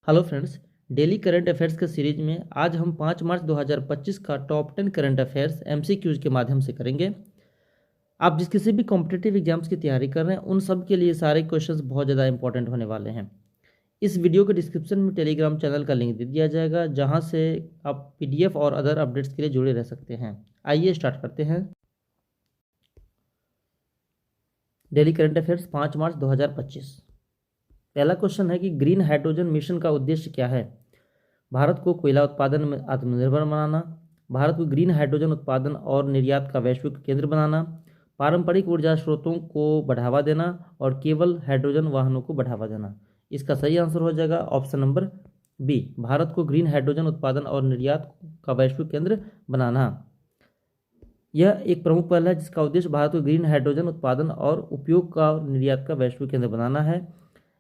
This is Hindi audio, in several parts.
Hello friends, daily current affairs के सीरीज में आज हम 5 मार्च 2025 का टॉप 10 करंट अफेयर्स एमसीक्यूज के माध्यम से करेंगे। आप जिस किसी भी कॉम्पिटिटिव एग्जाम्स की तैयारी कर रहे हैं उन सब के लिए सारे क्वेश्चंस बहुत ज़्यादा इंपॉर्टेंट होने वाले हैं। इस वीडियो के डिस्क्रिप्शन में टेलीग्राम चैनल का लिंक दे दिया जाएगा, जहां से आप पीडीएफ और अदर अपडेट्स के लिए जुड़े रह सकते हैं। आइए स्टार्ट करते हैं। डेली करंट अफेयर्स 5 मार्च 2025। पहला क्वेश्चन है कि ग्रीन हाइड्रोजन मिशन का उद्देश्य क्या है। भारत को कोयला उत्पादन में आत्मनिर्भर बनाना, भारत को ग्रीन हाइड्रोजन उत्पादन और निर्यात का वैश्विक केंद्र बनाना, पारंपरिक ऊर्जा स्रोतों को बढ़ावा देना और केवल हाइड्रोजन वाहनों को बढ़ावा देना। इसका सही आंसर हो जाएगा ऑप्शन नंबर बी, भारत को ग्रीन हाइड्रोजन उत्पादन और निर्यात का वैश्विक केंद्र बनाना। यह एक प्रमुख पहल है जिसका उद्देश्य भारत को ग्रीन हाइड्रोजन उत्पादन और उपयोग का निर्यात का वैश्विक केंद्र बनाना है।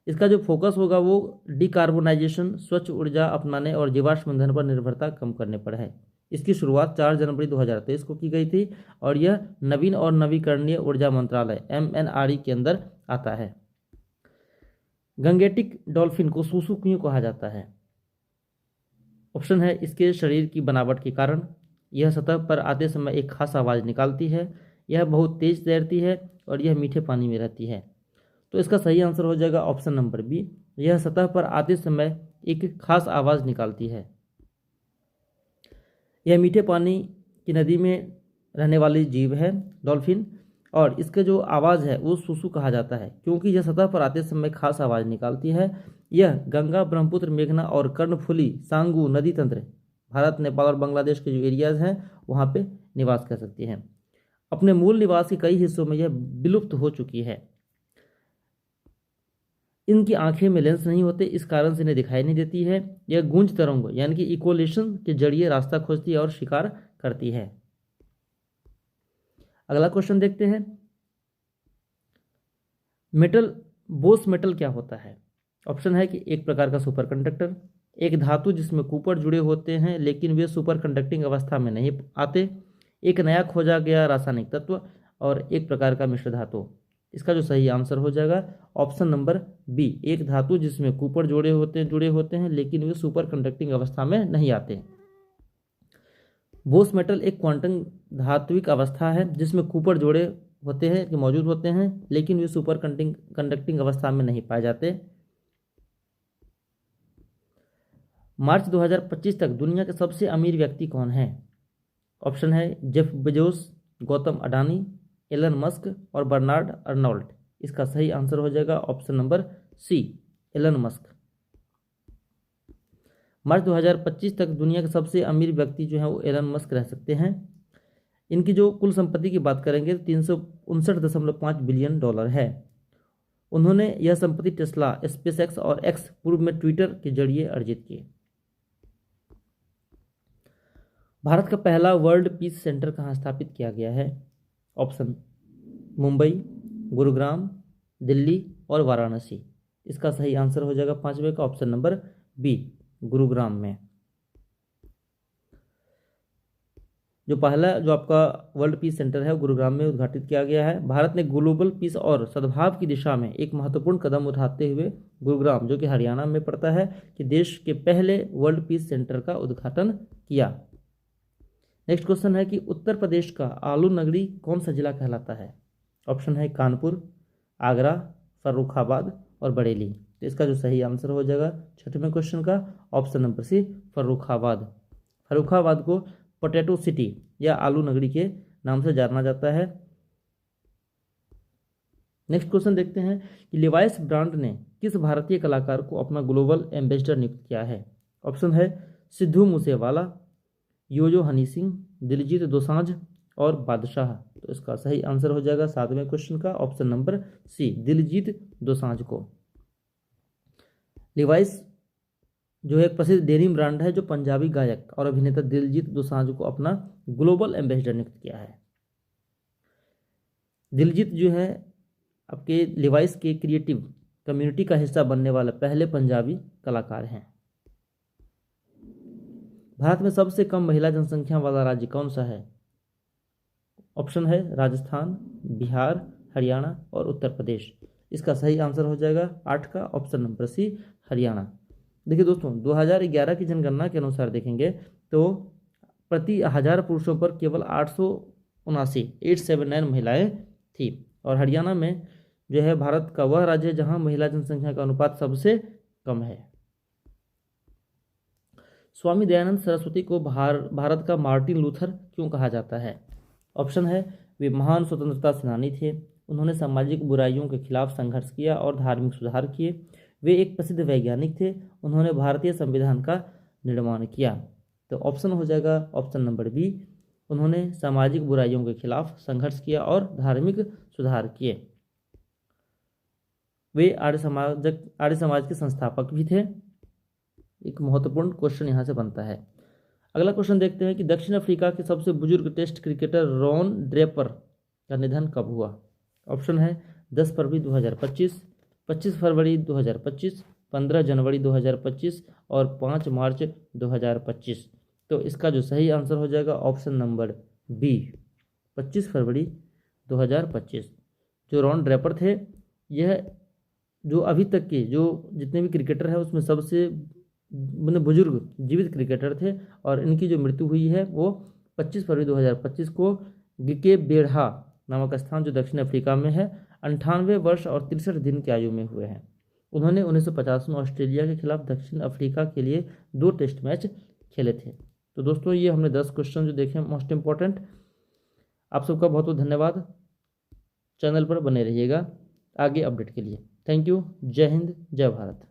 इसका जो फोकस होगा वो डिकार्बोनाइजेशन, स्वच्छ ऊर्जा अपनाने और जीवाश्म ईंधन पर निर्भरता कम करने पर है। इसकी शुरुआत 4 जनवरी 2023 को की गई थी और यह नवीन और नवीकरणीय ऊर्जा मंत्रालय MNRE के अंदर आता है। गंगेटिक डॉल्फिन को सूसू क्यों कहा जाता है। ऑप्शन है इसके शरीर की बनावट के कारण, यह सतह पर आते समय एक खास आवाज़ निकालती है, यह बहुत तेज तैरती है और यह मीठे पानी में रहती है। तो इसका सही आंसर हो जाएगा ऑप्शन नंबर बी, यह सतह पर आते समय एक खास आवाज़ निकालती है। यह मीठे पानी की नदी में रहने वाली जीव है डॉल्फिन, और इसका जो आवाज़ है वो सुसु कहा जाता है क्योंकि यह सतह पर आते समय खास आवाज़ निकालती है। यह गंगा, ब्रह्मपुत्र, मेघना और कर्णफुली, सांगू नदी तंत्र, भारत, नेपाल और बांग्लादेश के जो एरियाज़ हैं वहाँ पे निवास कर सकती हैं। अपने मूल निवास के कई हिस्सों में यह विलुप्त हो चुकी है। इनकी आंखें में लेंस नहीं होते, इस कारण से इन्हें दिखाई नहीं देती है। यह गूंज तरंगों यानी कि इकोलेशन के जरिए रास्ता खोजती है और शिकार करती है। अगला क्वेश्चन देखते हैं। मेटल बोस मेटल क्या होता है। ऑप्शन है कि एक प्रकार का सुपर कंडक्टर, एक धातु जिसमें कूपर जुड़े होते हैं लेकिन वे सुपर कंडक्टिंग अवस्था में नहीं आते, एक नया खोजा गया रासायनिक तत्व और एक प्रकार का मिश्र धातु। इसका जो सही आंसर हो जाएगा ऑप्शन नंबर बी, एक धातु जिसमें कूपर जुड़े होते हैं लेकिन वे सुपर कंडक्टिंग अवस्था में नहीं आते। बोस मेटल एक क्वांटम धात्विक अवस्था है जिसमें कूपर जोड़े होते हैं कि मौजूद होते हैं लेकिन वे सुपर कंडक्टिंग अवस्था में नहीं पाए जाते। मार्च 2025 तक दुनिया के सबसे अमीर व्यक्ति कौन है। ऑप्शन है Jeff Bezos, Gautam Adani, Elon Musk और बर्नार्ड अर्नोल्ट। इसका सही आंसर हो जाएगा option number C, Elon Musk. March 2025 तक दुनिया के सबसे अमीर व्यक्ति जो है वो एलन मस्क रह सकते हैं। इनकी जो कुल संपत्ति की बात करेंगे तो 359.5 बिलियन डॉलर है। उन्होंने यह संपत्ति टेस्ला, स्पेसएक्स और एक्स, पूर्व में ट्विटर के जरिए अर्जित की। भारत का पहला वर्ल्ड पीस सेंटर कहाँ स्थापित किया गया है। ऑप्शन मुंबई, गुरुग्राम, दिल्ली और वाराणसी। इसका सही आंसर हो जाएगा पांचवे का ऑप्शन नंबर बी, गुरुग्राम में। जो पहला जो आपका वर्ल्ड पीस सेंटर है वो गुरुग्राम में उद्घाटित किया गया है। भारत ने ग्लोबल पीस और सद्भाव की दिशा में एक महत्वपूर्ण कदम उठाते हुए गुरुग्राम, जो कि हरियाणा में पड़ता है, कि देश के पहले वर्ल्ड पीस सेंटर का उद्घाटन किया। नेक्स्ट क्वेश्चन है कि उत्तर प्रदेश का आलू नगरी कौन सा जिला कहलाता है। ऑप्शन है कानपुर, आगरा, फर्रुखाबाद और बरेली। तो इसका जो सही आंसर हो जाएगा छठवें क्वेश्चन का option number C, Farrukhabad. Farrukhabad को पोटैटो सिटी या आलू नगरी के नाम से जाना जाता है। नेक्स्ट क्वेश्चन देखते हैं कि लिवाइस ब्रांड ने किस भारतीय कलाकार को अपना ग्लोबल एम्बेसडर नियुक्त किया है। ऑप्शन है सिद्धू मूसेवाला, योजो हनी सिंह, दिलजीत दोसांझ और बादशाह। तो इसका सही आंसर हो जाएगा सातवें क्वेश्चन का option number C, Diljit Dosanjh को। लिवाइस जो है एक प्रसिद्ध डेनिम ब्रांड है जो पंजाबी गायक और अभिनेता दिलजीत दोसांझ को अपना ग्लोबल एम्बेसडर नियुक्त किया है। दिलजीत जो है आपके लिवाइस के क्रिएटिव कम्युनिटी का हिस्सा बनने वाले पहले पंजाबी कलाकार हैं। भारत में सबसे कम महिला जनसंख्या वाला राज्य कौन सा है। ऑप्शन है राजस्थान, बिहार, हरियाणा और उत्तर प्रदेश। इसका सही आंसर हो जाएगा 8 का ऑप्शन नंबर सी, हरियाणा। देखिए दोस्तों, 2011 की जनगणना के अनुसार देखेंगे तो प्रति 1000 पुरुषों पर केवल 879 महिलाएं थी। और हरियाणा में जो है भारत का वह राज्य है जहां महिला जनसंख्या का अनुपात सबसे कम है। स्वामी दयानंद सरस्वती को भारत का मार्टिन लूथर क्यों कहा जाता है? ऑप्शन है, वे महान स्वतंत्रता सेनानी थे, उन्होंने सामाजिक बुराइयों के खिलाफ संघर्ष किया और धार्मिक सुधार किए, वे एक प्रसिद्ध वैज्ञानिक थे, उन्होंने भारतीय संविधान का निर्माण किया। तो ऑप्शन हो जाएगा ऑप्शन नंबर बी, उन्होंने सामाजिक बुराइयों के खिलाफ संघर्ष किया और धार्मिक सुधार किए। वे आर्य समाज के संस्थापक भी थे। एक महत्वपूर्ण क्वेश्चन यहाँ से बनता है। अगला क्वेश्चन देखते हैं कि दक्षिण अफ्रीका के सबसे बुजुर्ग टेस्ट क्रिकेटर रॉन ड्रेपर का निधन कब हुआ? ऑप्शन है 10 फरवरी 2025, 25 फरवरी 2025, 15 जनवरी 2025 और 5 मार्च 2025। तो इसका जो सही आंसर हो जाएगा ऑप्शन नंबर बी, 25 फरवरी 2025। जो रॉन ड्रेपर थे, यह जो अभी तक के जो जितने भी क्रिकेटर हैं उसमें सबसे बुजुर्ग जीवित क्रिकेटर थे और इनकी जो मृत्यु हुई है वो 25 फरवरी 2025 को गिके बेढ़ा नामक स्थान जो दक्षिण अफ्रीका में है 98 वर्ष और 63 दिन की आयु में हुए हैं। उन्होंने 1950 में ऑस्ट्रेलिया के खिलाफ दक्षिण अफ्रीका के लिए 2 टेस्ट मैच खेले थे। तो दोस्तों, ये हमने 10 क्वेश्चन जो देखे मोस्ट इंपॉर्टेंट। आप सबका बहुत बहुत धन्यवाद। चैनल पर बने रहिएगा आगे अपडेट के लिए। Thank you. जय हिंद, जय भारत।